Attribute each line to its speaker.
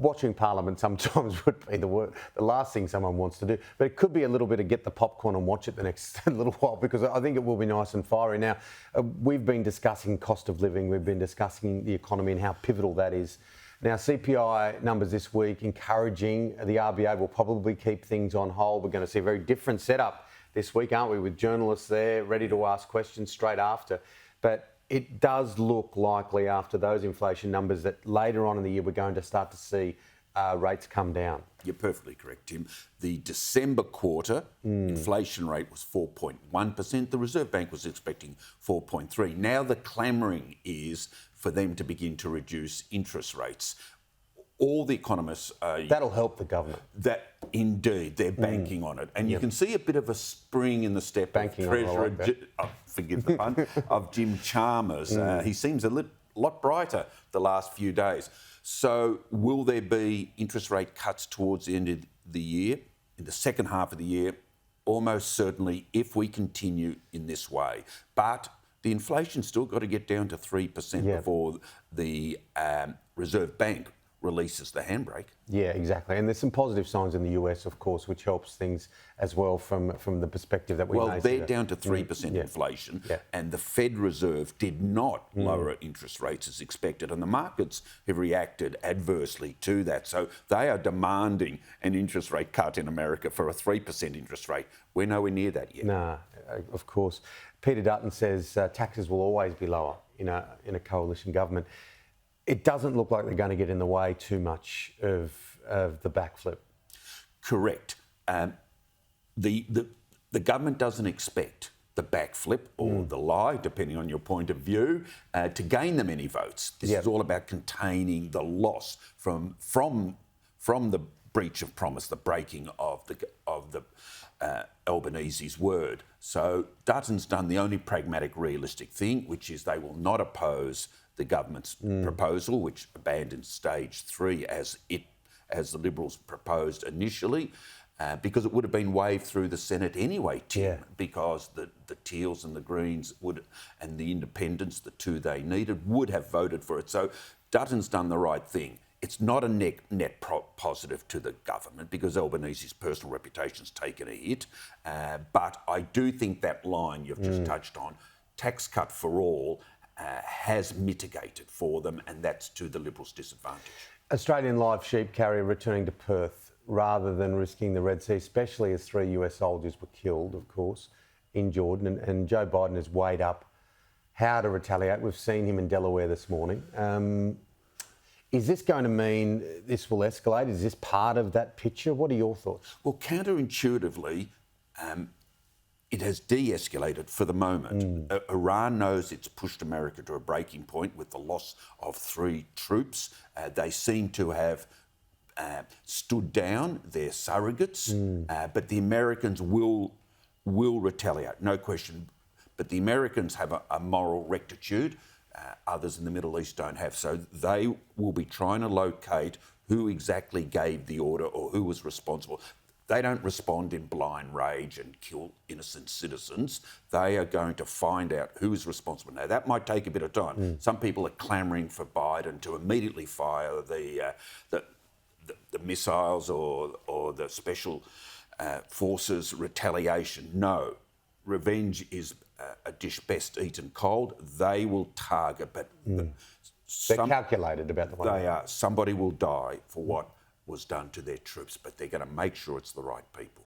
Speaker 1: watching Parliament sometimes would be the last thing someone wants to do. But it could be a little bit of get the popcorn and watch it the next little while, because I think it will be nice and fiery. Now, we've been discussing cost of living, we've been discussing the economy and how pivotal that is. Now, CPI numbers this week encouraging. The RBA will probably keep things on hold. We're going to see a very different setup this week, aren't we, with journalists there ready to ask questions straight after. But it does look likely after those inflation numbers that later on in the year we're going to start to see rates come down.
Speaker 2: You're perfectly correct, Tim. The December quarter inflation rate was 4.1%. The Reserve Bank was expecting 4.3%. Now the clamouring is for them to begin to reduce interest rates. All the economists
Speaker 1: that'll help the government.
Speaker 2: That indeed, they're banking on it, and you can see a bit of a spring in the step
Speaker 1: banking
Speaker 2: of Treasurer,
Speaker 1: forgive
Speaker 2: the pun, of Jim Chalmers. He seems a lot brighter the last few days. So, will there be interest rate cuts towards the end of the year, in the second half of the year? Almost certainly, if we continue in this way. But the inflation's still got to get down to 3% before the Reserve Bank releases the handbrake.
Speaker 1: Yeah, exactly. And there's some positive signs in the US, of course, which helps things as well from the perspective that we may see.
Speaker 2: Well, they're down to 3% inflation, and the Fed Reserve did not lower interest rates as expected, and the markets have reacted adversely to that. So they are demanding an interest rate cut in America for a 3% interest rate. We're nowhere near that yet.
Speaker 1: No, of course. Peter Dutton says taxes will always be lower in a coalition government. It doesn't look like they're going to get in the way too much of the backflip.
Speaker 2: Correct. The government doesn't expect the backflip or the lie, depending on your point of view, to gain them any votes. This is all about containing the loss from the breach of promise, the breaking of the Albanese's word. So Dutton's done the only pragmatic, realistic thing, which is they will not oppose the government's proposal, which abandoned stage 3 as the Liberals proposed initially, because it would have been waved through the Senate anyway, Tim, because the Teals and the Greens and the Independents, the two they needed, would have voted for it. So Dutton's done the right thing. It's not a net positive to the government because Albanese's personal reputation's taken a hit. But I do think that line you've just touched on, tax cut for all, has mitigated for them, and that's to the Liberals' disadvantage.
Speaker 1: Australian live sheep carrier returning to Perth rather than risking the Red Sea, especially as 3 US soldiers were killed, of course, in Jordan. And Joe Biden has weighed up how to retaliate. We've seen him in Delaware this morning. Is this going to mean this will escalate? Is this part of that picture? What are your thoughts?
Speaker 2: Well, counterintuitively, it has de-escalated for the moment. Iran knows it's pushed America to a breaking point with the loss of 3 troops. They seem to have stood down their surrogates, but the Americans will retaliate, no question. But the Americans have a moral rectitude. Others in the Middle East don't have. So they will be trying to locate who exactly gave the order or who was responsible. They don't respond in blind rage and kill innocent citizens. They are going to find out who is responsible. Now, that might take a bit of time. Some people are clamouring for Biden to immediately fire the missiles or the special forces retaliation. No. Revenge is a dish best eaten cold. They will target, but
Speaker 1: they're calculated about the one.
Speaker 2: They are. Somebody will die for what was done to their troops, but they're going to make sure it's the right people.